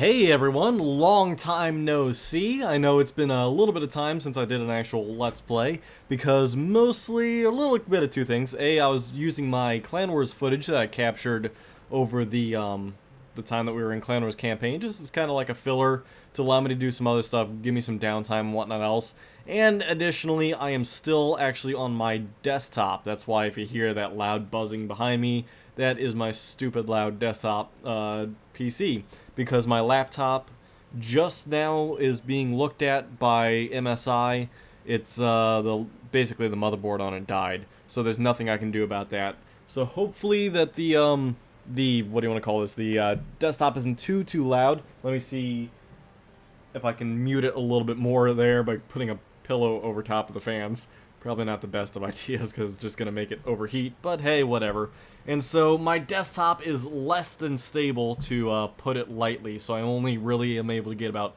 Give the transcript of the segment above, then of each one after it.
Hey everyone, long time no see. I know it's been a little bit of time since I did an actual Let's Play, because mostly a little bit of two things. A, I was using my Clan Wars footage that I captured over the time that we were in Clan Wars campaign, just as kind of like a filler to allow me to do some other stuff, give me some downtime and whatnot else. And additionally, I am still actually on my desktop. That's why if you hear that loud buzzing behind me, that is my stupid loud desktop PC, because my laptop just now is being looked at by MSI. It's basically the motherboard on it died, so there's nothing I can do about that. So hopefully that the what do you want to call this, the desktop isn't too loud. Let me see if I can mute it a little bit more there by putting a pillow over top of the fans. Probably not the best of ideas because it's just going to make it overheat, but hey, whatever. And so my desktop is less than stable, to put it lightly, so I only really am able to get about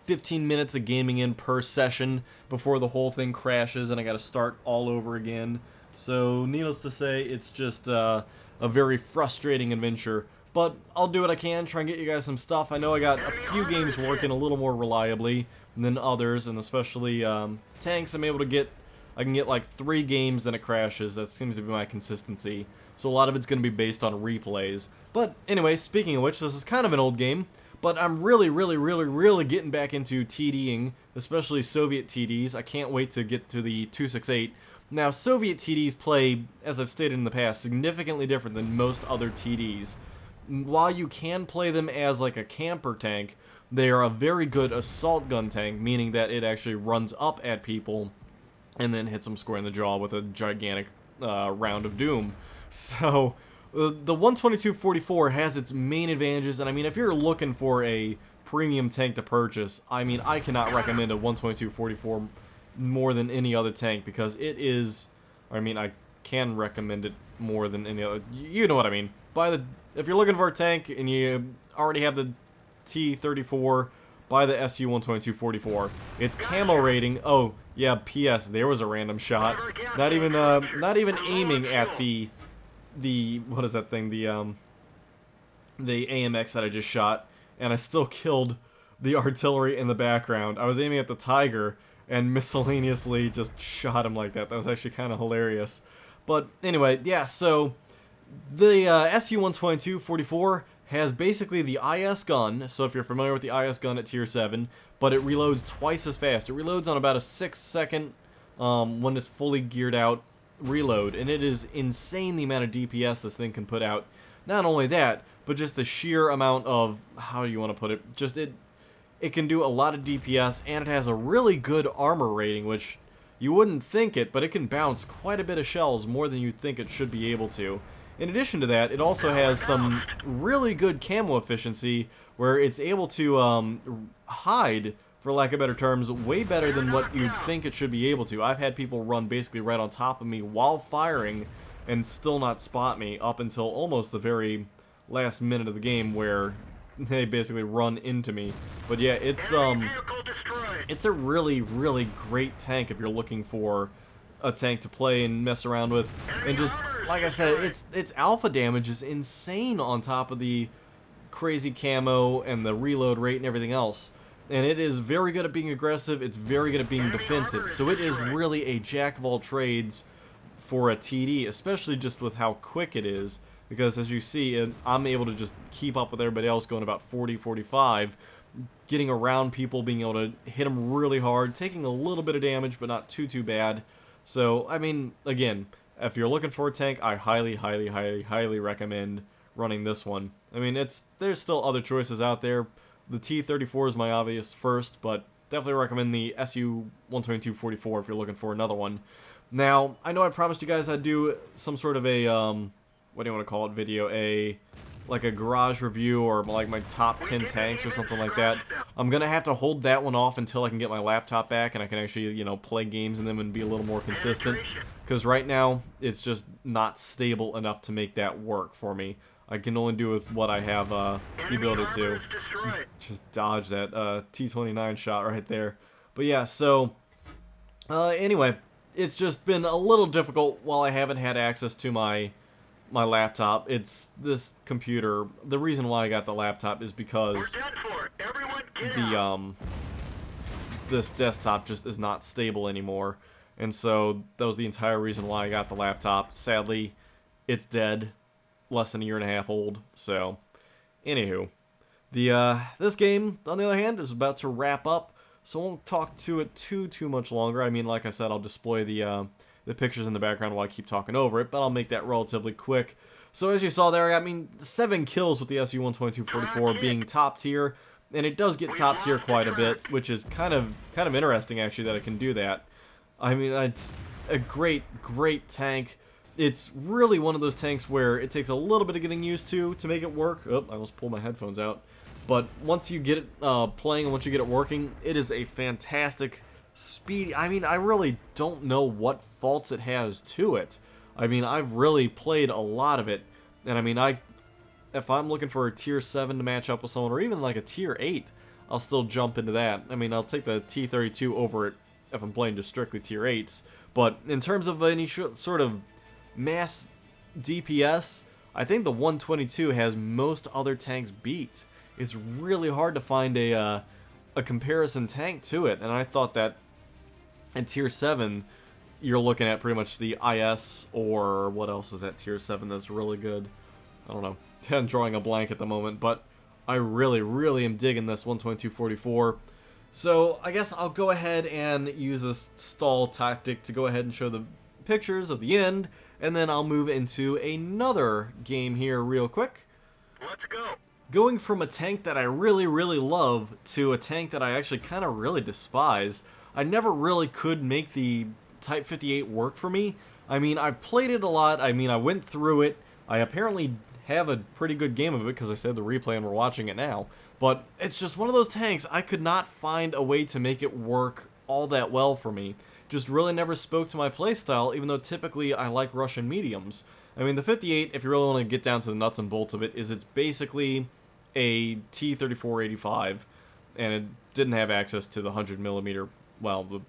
15 minutes of gaming in per session before the whole thing crashes and I got to start all over again. So needless to say, it's just a very frustrating adventure. But I'll do what I can, try and get you guys some stuff. I know I got a few games working a little more reliably than others, and especially tanks. I can get like 3 games, then it crashes. That seems to be my consistency. So a lot of it's going to be based on replays. But anyway, speaking of which, this is kind of an old game, but I'm really getting back into TDing, especially Soviet TDs. I can't wait to get to the 268. Now, Soviet TDs play, as I've stated in the past, significantly different than most other TDs. While you can play them as like a camper tank, they are a very good assault gun tank, meaning that it actually runs up at people and then hits them square in the jaw with a gigantic round of doom. So the 122-44 has its main advantages, and I mean, if you're looking for a premium tank to purchase, I mean, I cannot recommend a 122-44 more than any other tank, because it is, I mean, I can recommend it more than any other, you know what I mean. If you're looking for a tank and you already have the T-34, buy the SU-122-44. Its camo rating, oh yeah, P.S. there was a random shot. Not even aiming at the what is that thing? The AMX that I just shot, and I still killed the artillery in the background. I was aiming at the Tiger and miscellaneously just shot him like that. That was actually kind of hilarious. But anyway, yeah, so the SU-122-44 has basically the IS gun, so if you're familiar with the IS gun at tier 7, but it reloads twice as fast. It reloads on about a 6-second, when it's fully geared out, reload, and it is insane the amount of DPS this thing can put out. Not only that, but just the sheer amount of, how do you want to put it, just it can do a lot of DPS, and it has a really good armor rating, which you wouldn't think it, but it can bounce quite a bit of shells, more than you'd think it should be able to. In addition to that, it also has some really good camo efficiency, where it's able to hide, for lack of better terms, way better than what you'd think it should be able to. I've had people run basically right on top of me while firing and still not spot me, up until almost the very last minute of the game, where they basically run into me. But yeah, it's a really great tank if you're looking for a tank to play and mess around with. And just like I said, its alpha damage is insane on top of the crazy camo and the reload rate and everything else. And it is very good at being aggressive, it's very good at being defensive, so it is really a jack of all trades for a TD, especially just with how quick it is, because as you see, I'm able to just keep up with everybody else going about 40-45, getting around people, being able to hit them really hard, taking a little bit of damage, but not too bad. So, I mean, again, if you're looking for a tank, I highly recommend running this one. I mean, there's still other choices out there. The T-34 is my obvious first, but definitely recommend the SU-122-44 if you're looking for another one. Now, I know I promised you guys I'd do some sort of a, what do you want to call it, video, like a garage review, or like my top 10 tanks or something like that. I'm gonna have to hold that one off until I can get my laptop back and I can actually, you know, play games in them and be a little more consistent, because right now it's just not stable enough to make that work for me. I can only do with what I have the ability to. Just dodge that T-29 shot right there. But yeah, so anyway, it's just been a little difficult while I haven't had access to my my laptop. It's this computer. The reason why I got the laptop is because the this desktop just is not stable anymore. And so that was the entire reason why I got the laptop. Sadly, it's dead, less than a year and a half old. So, anywho, this game, on the other hand, is about to wrap up. So I won't talk to it too much longer. I mean, like I said, I'll display the pictures in the background while I keep talking over it, but I'll make that relatively quick. So as you saw there, I mean, 7 kills with the SU-122-44 being top tier, and it does get top tier quite a bit, which is kind of interesting actually that it can do that. I mean, it's a great tank. It's really one of those tanks where it takes a little bit of getting used to make it work. Oh, I almost pulled my headphones out. But once you get it playing and once you get it working, it is a fantastic speed. I mean, I really don't know what faults it has to it. I mean, I've really played a lot of it. And I mean, if I'm looking for a tier 7 to match up with someone, or even like a tier 8, I'll still jump into that. I mean, I'll take the T-32 over it if I'm playing just strictly tier 8s. But in terms of any sort of mass DPS, I think the 122 has most other tanks beat. It's really hard to find a comparison tank to it, and I thought that in tier 7 you're looking at pretty much the IS, or what else is at tier 7 that's really good? I don't know. I'm drawing a blank at the moment, but I really am digging this 122-44. So I guess I'll go ahead and use this stall tactic to go ahead and show the pictures of the end, and then I'll move into another game here real quick. Let's go. Going from a tank that I really love to a tank that I actually kind of really despise. I never really could make the Type 58 work for me. I mean, I've played it a lot. I mean, I went through it. I apparently have a pretty good game of it because I said the replay and we're watching it now. But it's just one of those tanks I could not find a way to make it work all that well for me. Just really never spoke to my playstyle, even though typically I like Russian mediums. I mean, the 58, if you really want to get down to the nuts and bolts of it, is it's basically a T-34-85, and it didn't have access to the 100mm. Well, the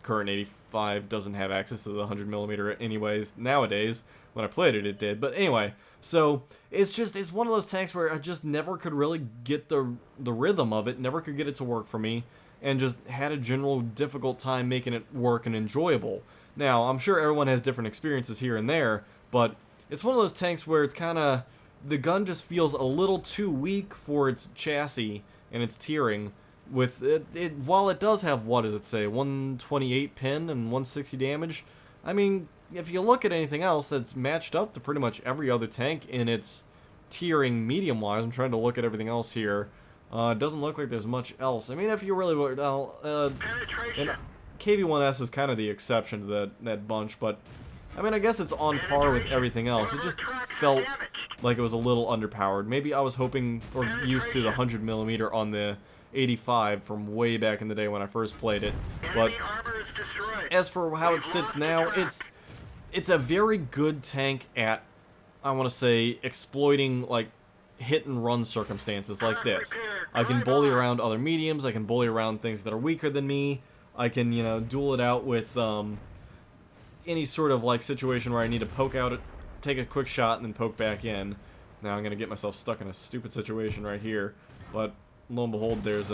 current 85 doesn't have access to the 100mm anyways. Nowadays, when I played it, it did. But anyway, so it's one of those tanks where I just never could really get the rhythm of it, never could get it to work for me, and just had a general difficult time making it work and enjoyable. Now, I'm sure everyone has different experiences here and there, but it's one of those tanks where it's kind of, the gun just feels a little too weak for its chassis and its tiering. With it, while it does have, what does it say, 128 pin and 160 damage, I mean, if you look at anything else that's matched up to pretty much every other tank in its tiering medium-wise, I'm trying to look at everything else here, it doesn't look like there's much else. I mean, if you really look, and KV-1S is kind of the exception to that bunch, but I mean, I guess it's on par with everything else. It just felt like it was a little underpowered. Maybe I was hoping, or used to the 100mm on the 85 from way back in the day when I first played it. But as for how it sits now, it's a very good tank at, I want to say, exploiting like hit and run circumstances like this. I can bully around other mediums, I can bully around things that are weaker than me, I can, you know, duel it out with any sort of like situation where I need to poke out, take a quick shot and then poke back in. Now I'm gonna get myself stuck in a stupid situation right here, but lo and behold, there's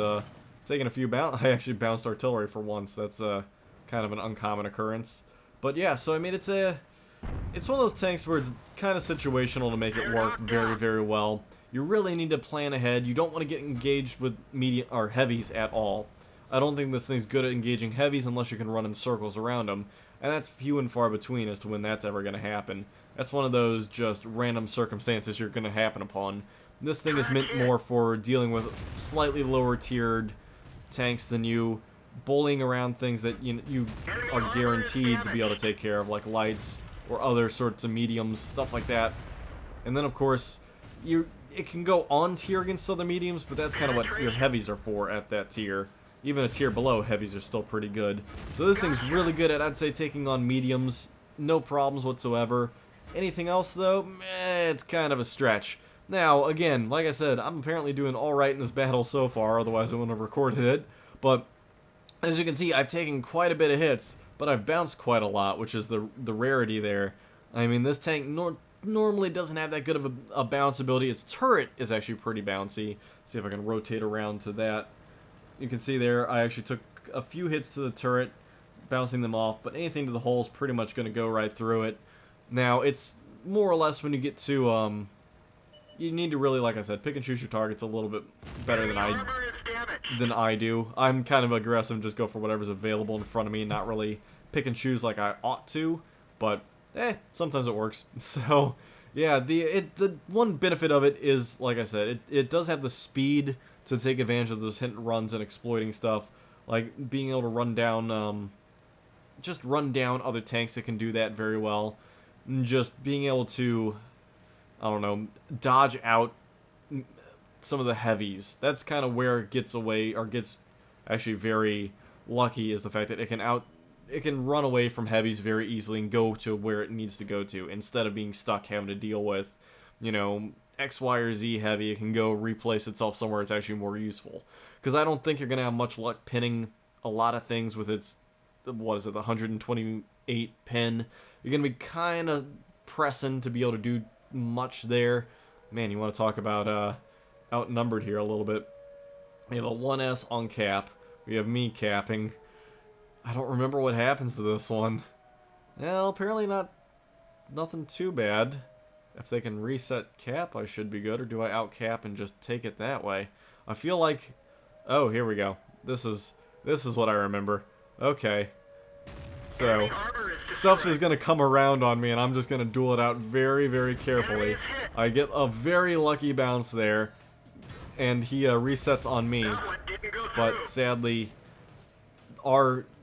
taking a few bounce. I actually bounced artillery for once. That's kind of an uncommon occurrence. But yeah, so I mean, it's one of those tanks where it's kind of situational to make it work very well. You really need to plan ahead. You don't want to get engaged with medium or heavies at all. I don't think this thing's good at engaging heavies unless you can run in circles around them, and that's few and far between as to when that's ever going to happen. That's one of those just random circumstances you're going to happen upon. This thing is meant more for dealing with slightly lower tiered tanks than you, bullying around things that you are guaranteed to be able to take care of, like lights or other sorts of mediums, stuff like that. And then of course, it can go on tier against other mediums, but that's kind of what your heavies are for at that tier. Even a tier below, heavies are still pretty good. So this thing's really good at, I'd say, taking on mediums. No problems whatsoever. Anything else, though? It's kind of a stretch. Now, again, like I said, I'm apparently doing alright in this battle so far, otherwise I wouldn't have recorded it. But, as you can see, I've taken quite a bit of hits, but I've bounced quite a lot, which is the rarity there. I mean, this tank normally doesn't have that good of a bounce ability. Its turret is actually pretty bouncy. See if I can rotate around to that. You can see there, I actually took a few hits to the turret, bouncing them off, but anything to the hull is pretty much going to go right through it. Now, it's more or less when you get to, you need to really, like I said, pick and choose your targets a little bit better than I do. I'm kind of aggressive, just go for whatever's available in front of me, not really pick and choose like I ought to, but sometimes it works. So, yeah, the one benefit of it is, like I said, it does have the speed to take advantage of those hit and runs and exploiting stuff, like being able to run down, just run down other tanks that can do that very well, and just being able to, I don't know, dodge out some of the heavies. That's kind of where it gets away, or gets actually very lucky, is the fact that it can run away from heavies very easily and go to where it needs to go to, instead of being stuck having to deal with, you know, X, Y, or Z heavy. It can go replace itself somewhere it's actually more useful. Because I don't think you're going to have much luck pinning a lot of things with its, what is it, the 128 pin. You're going to be kind of pressing to be able to do much there. Man, you want to talk about outnumbered here a little bit. We have a 1S on cap. We have me capping. I don't remember what happens to this one. Well, apparently nothing too bad. If they can reset cap, I should be good. Or do I out cap and just take it that way? I feel like, oh, here we go. This is what I remember. Okay. So, stuff is going to come around on me, and I'm just going to duel it out very, very carefully. I get a very lucky bounce there, and he resets on me. But sadly,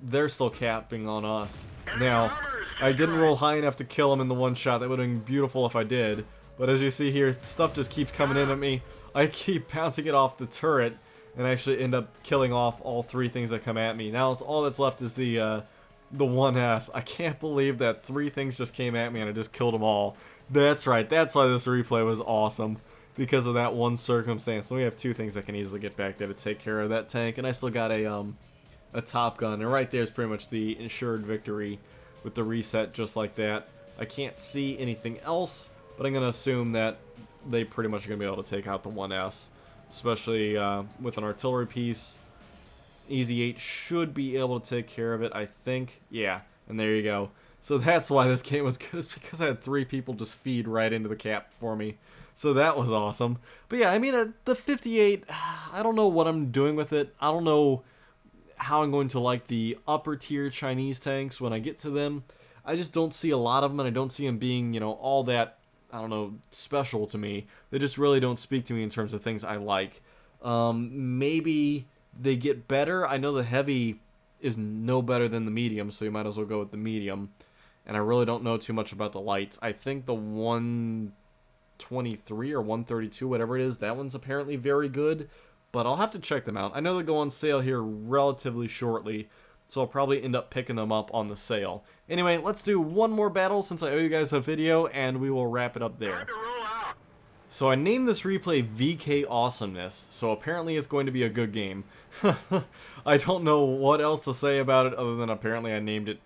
they're still capping on us. Now, I didn't roll high enough to kill him in the one shot. That would have been beautiful if I did. But as you see here, stuff just keeps coming in at me. I keep bouncing it off the turret, and actually end up killing off all three things that come at me. Now it's all that's left is the 1S. I can't believe that three things just came at me and I just killed them all. That's right, that's why this replay was awesome. Because of that one circumstance. So we have two things that can easily get back there to take care of that tank. And I still got a Top Gun. And right there is pretty much the ensured victory with the reset just like that. I can't see anything else, but I'm going to assume that they pretty much are going to be able to take out the 1S. Especially with an artillery piece. Easy 8 should be able to take care of it, I think. Yeah, and there you go. So that's why this game was good, is because I had three people just feed right into the cap for me. So that was awesome. But yeah, I mean, the 58, I don't know what I'm doing with it. I don't know how I'm going to like the upper tier Chinese tanks when I get to them. I just don't see a lot of them, and I don't see them being, you know, all that, I don't know, special to me. They just really don't speak to me in terms of things I like. Maybe they get better. I know the heavy is no better than the medium, so you might as well go with the medium. And I really don't know too much about the lights. I think the 123 or 132, whatever it is, that one's apparently very good. But I'll have to check them out. I know they go on sale here relatively shortly, so I'll probably end up picking them up on the sale. Anyway, let's do one more battle since I owe you guys a video, and we will wrap it up there. So I named this replay VK Awesomeness, so apparently it's going to be a good game. I don't know what else to say about it other than apparently I named it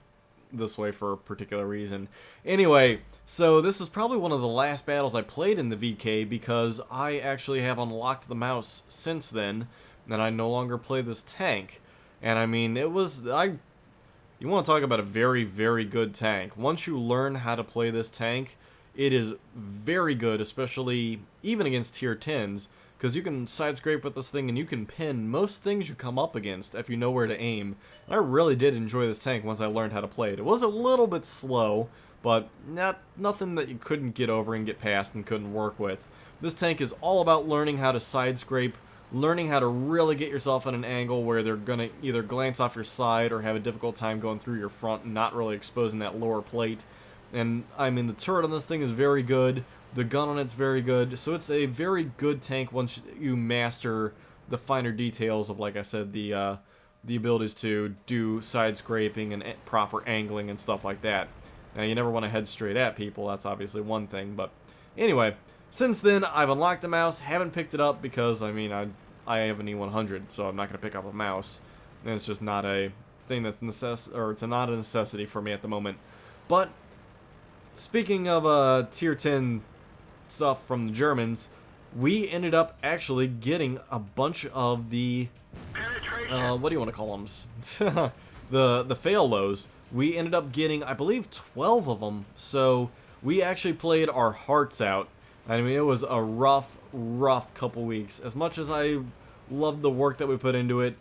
this way for a particular reason. Anyway, so this is probably one of the last battles I played in the VK because I actually have unlocked the mouse since then, and I no longer play this tank. And I mean, you want to talk about a very, very good tank. Once you learn how to play this tank, it is very good, especially even against tier 10s, because you can side scrape with this thing and you can pin most things you come up against if you know where to aim. And I really did enjoy this tank once I learned how to play it. It was a little bit slow, but nothing that you couldn't get over and get past and couldn't work with. This tank is all about learning how to side scrape, learning how to really get yourself at an angle where they're going to either glance off your side or have a difficult time going through your front and not really exposing that lower plate. And, I mean, the turret on this thing is very good. The gun on it's very good. So it's a very good tank once you master the finer details of, like I said, the abilities to do side scraping and proper angling and stuff like that. Now, you never want to head straight at people. That's obviously one thing. But anyway, since then, I've unlocked the mouse. Haven't picked it up because, I mean, I have an E100, so I'm not going to pick up a mouse. And it's just not a thing that's it's not a necessity for me at the moment. But speaking of tier 10 stuff from the Germans, we ended up actually getting a bunch of the what do you want to call them? the fail lows. We ended up getting, I believe, 12 of them. So we actually played our hearts out. I mean, it was a rough couple weeks. As much as I loved the work that we put into it,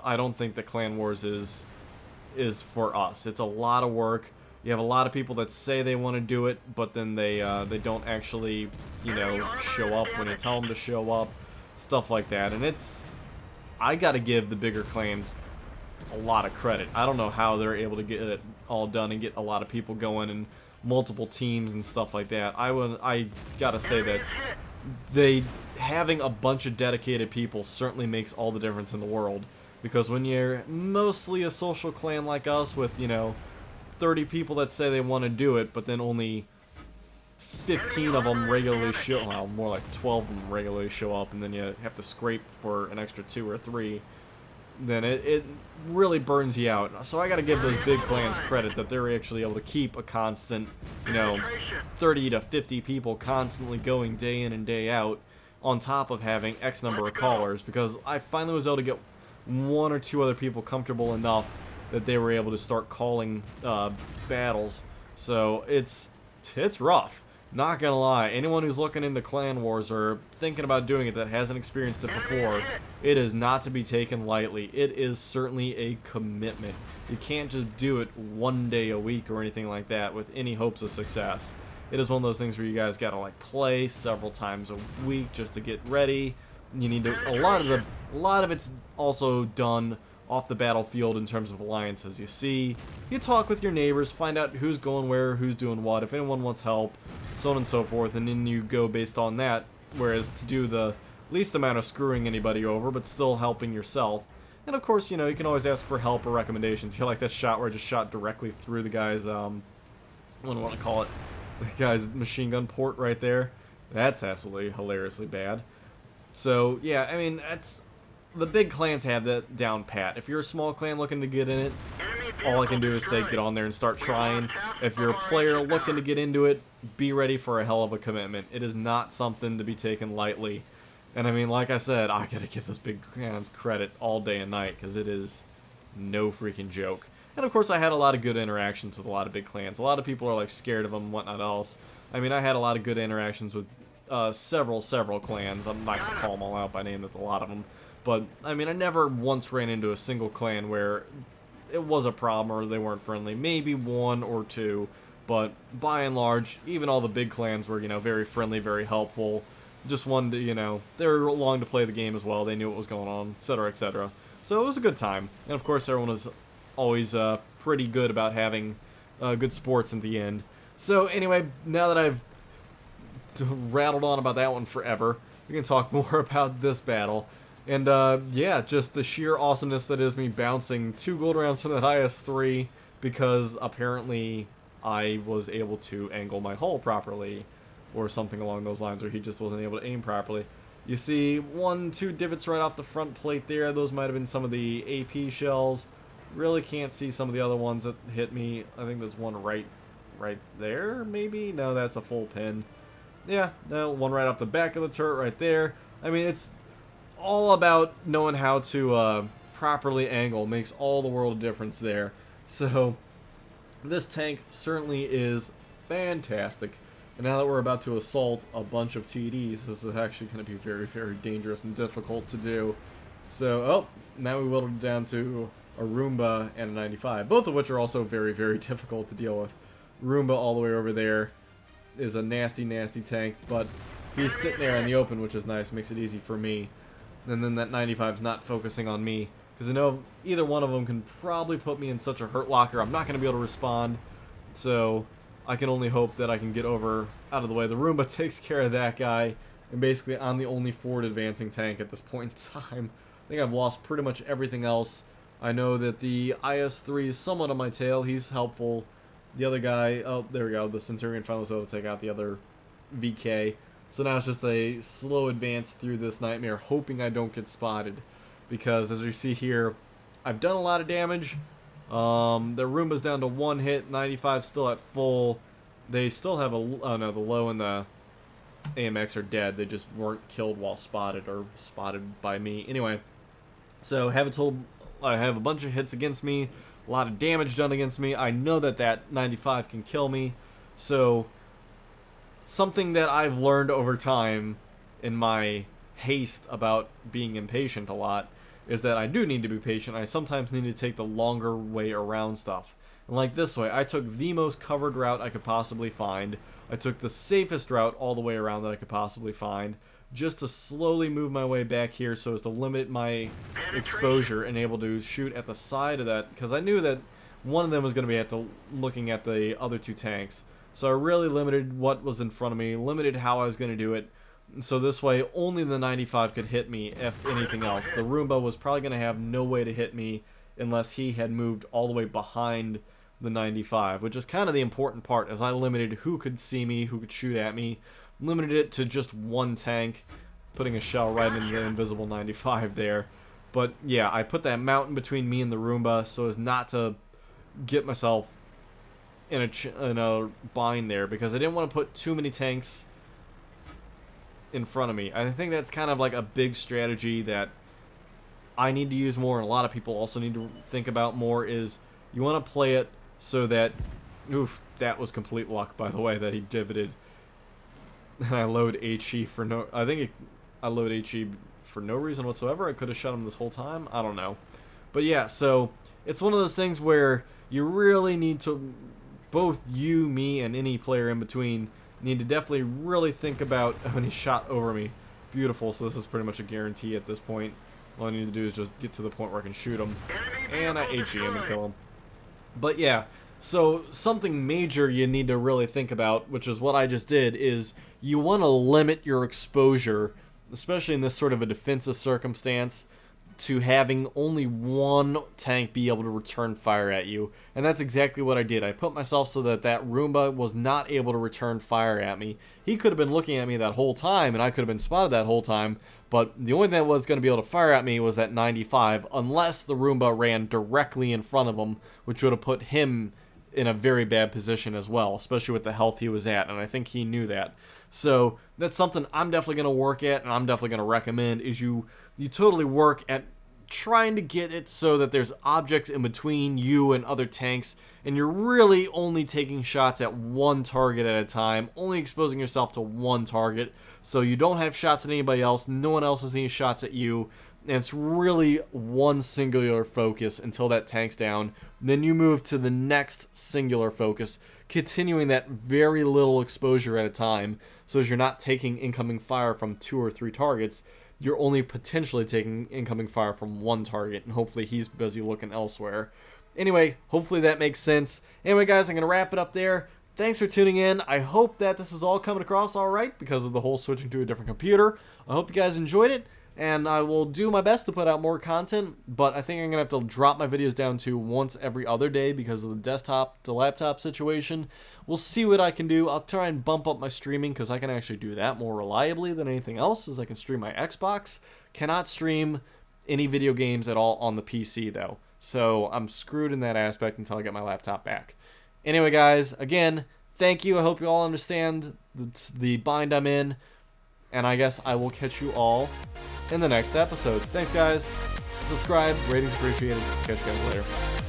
I don't think that Clan Wars is for us. It's a lot of work. You have a lot of people that say they want to do it, but then they don't actually, show up when you tell them to show up, stuff like that. And I gotta give the bigger clans a lot of credit. I don't know how they're able to get it all done and get a lot of people going and multiple teams and stuff like that. I gotta say that having a bunch of dedicated people certainly makes all the difference in the world. Because when you're mostly a social clan like us with, 30 people that say they want to do it, but then only 15 of them regularly show, well, more like 12 of them regularly show up, and then you have to scrape for an extra 2 or 3, then it really burns you out. So I gotta give those big clans credit that they're actually able to keep a constant, 30 to 50 people constantly going day in and day out, on top of having X number of callers, because I finally was able to get 1 or 2 other people comfortable enough that they were able to start calling battles. So it's rough. Not gonna lie, anyone who's looking into Clan Wars or thinking about doing it that hasn't experienced it before, it is not to be taken lightly. It is certainly a commitment. You can't just do it 1 day a week or anything like that with any hopes of success. It is one of those things where you guys gotta like play several times a week just to get ready. You need to, a lot of it's also done off the battlefield in terms of alliances. You talk with your neighbors, find out who's going where, who's doing what, if anyone wants help, so on and so forth, and then you go based on that, whereas to do the least amount of screwing anybody over, but still helping yourself. And of course, you can always ask for help or recommendations. You like that shot where I just shot directly through the guy's, what do I want to call it, the guy's machine gun port right there? That's absolutely hilariously bad. So, yeah, I mean, the big clans have that down pat. If you're a small clan looking to get in it, all I can do is say get on there and start trying. If you're a player looking to get into it, be ready for a hell of a commitment. It is not something to be taken lightly. And I mean, like I said, I gotta give those big clans credit all day and night, because it is no freaking joke. And of course, I had a lot of good interactions with a lot of big clans. A lot of people are like scared of them and whatnot else. I mean, I had a lot of good interactions with several clans. I'm not gonna call them all out by name, that's a lot of them. But, I mean, I never once ran into a single clan where it was a problem or they weren't friendly. Maybe 1 or 2, but by and large, even all the big clans were, very friendly, very helpful. Just wanted to, they were along to play the game as well. They knew what was going on, etc., etc. So it was a good time. And of course, everyone was always pretty good about having good sports at the end. So anyway, now that I've rattled on about that one forever, we can talk more about this battle. And, yeah, just the sheer awesomeness that is me bouncing 2 gold rounds from that IS-3 because apparently I was able to angle my hull properly or something along those lines, or he just wasn't able to aim properly. You see 1, 2 divots right off the front plate there. Those might have been some of the AP shells. Really can't see some of the other ones that hit me. I think there's one right there, maybe? No, that's a full pin. Yeah, no, one right off the back of the turret right there. I mean, it's all about knowing how to properly angle. Makes all the world of difference there. So this tank certainly is fantastic. And now that we're about to assault a bunch of TDs, this is actually going to be very, very dangerous and difficult to do. So, now we whittled it down to a Roomba and a 95, both of which are also very, very difficult to deal with. Roomba all the way over there is a nasty, nasty tank, but he's sitting there in the open, which is nice, makes it easy for me. And then that 95's not focusing on me, because I know either one of them can probably put me in such a hurt locker, I'm not going to be able to respond. So I can only hope that I can get over out of the way. The Roomba takes care of that guy, and basically I'm the only forward advancing tank at this point in time. I think I've lost pretty much everything else. I know that the IS-3 is somewhat on my tail, he's helpful. The other guy, oh, there we go, the Centurion finally was able to take out the other VK. So now it's just a slow advance through this nightmare, hoping I don't get spotted. Because, as you see here, I've done a lot of damage. The Roomba's down to 1 hit, 95 still at full. They still have a... Oh no, the low and the AMX are dead. They just weren't killed while spotted, or spotted by me. Anyway, so I have a bunch of hits against me, a lot of damage done against me. I know that that 95 can kill me. So something that I've learned over time in my haste about being impatient a lot is that I do need to be patient. I sometimes need to take the longer way around stuff. And like this way, I took the most covered route I could possibly find. I took the safest route all the way around that I could possibly find, just to slowly move my way back here so as to limit my exposure and able to shoot at the side of that, because I knew that one of them was going to be looking at the other two tanks. So I really limited what was in front of me, limited how I was going to do it. So this way, only the 95 could hit me, if anything else. The Roomba was probably going to have no way to hit me unless he had moved all the way behind the 95, which is kind of the important part, as I limited who could see me, who could shoot at me, limited it to just one tank, putting a shell right into the invisible 95 there. But yeah, I put that mountain between me and the Roomba so as not to get myself in a bind there, because I didn't want to put too many tanks in front of me. I think that's kind of like a big strategy that I need to use more, and a lot of people also need to think about more, is you want to play it so that... Oof, that was complete luck, by the way, that he divoted. And I load HE for no... I load HE for no reason whatsoever. I could have shot him this whole time. I don't know. But yeah, so it's one of those things where you really need to... Both you, me, and any player in between need to definitely really think about when he shot over me. Beautiful, so this is pretty much a guarantee at this point. All I need to do is just get to the point where I can shoot him. And I HE him and kill him. But yeah, so something major you need to really think about, which is what I just did, is you want to limit your exposure, especially in this sort of a defensive circumstance, to having only one tank be able to return fire at you. And that's exactly what I did. I put myself so that that Roomba was not able to return fire at me. He could have been looking at me that whole time, and I could have been spotted that whole time, but the only thing that was going to be able to fire at me was that 95, unless the Roomba ran directly in front of him, which would have put him in a very bad position as well, especially with the health he was at, and I think he knew that. So that's something I'm definitely going to work at, and I'm definitely going to recommend, is you totally work at trying to get it so that there's objects in between you and other tanks, and you're really only taking shots at one target at a time, only exposing yourself to one target, so you don't have shots at anybody else, no one else has any shots at you, and it's really one singular focus until that tank's down. Then you move to the next singular focus, continuing that very little exposure at a time, so as you're not taking incoming fire from 2 or 3 targets, you're only potentially taking incoming fire from one target, and hopefully he's busy looking elsewhere. Anyway, hopefully that makes sense. Anyway, guys, I'm going to wrap it up there. Thanks for tuning in. I hope that this is all coming across all right because of the whole switching to a different computer. I hope you guys enjoyed it, and I will do my best to put out more content, but I think I'm going to have to drop my videos down to once every other day because of the desktop to laptop situation. We'll see what I can do. I'll try and bump up my streaming because I can actually do that more reliably than anything else, as I can stream my Xbox. Cannot stream any video games at all on the PC, though. So I'm screwed in that aspect until I get my laptop back. Anyway, guys, again, thank you. I hope you all understand the bind I'm in. And I guess I will catch you all in the next episode. Thanks, guys. Subscribe. Ratings appreciated. Catch you guys later.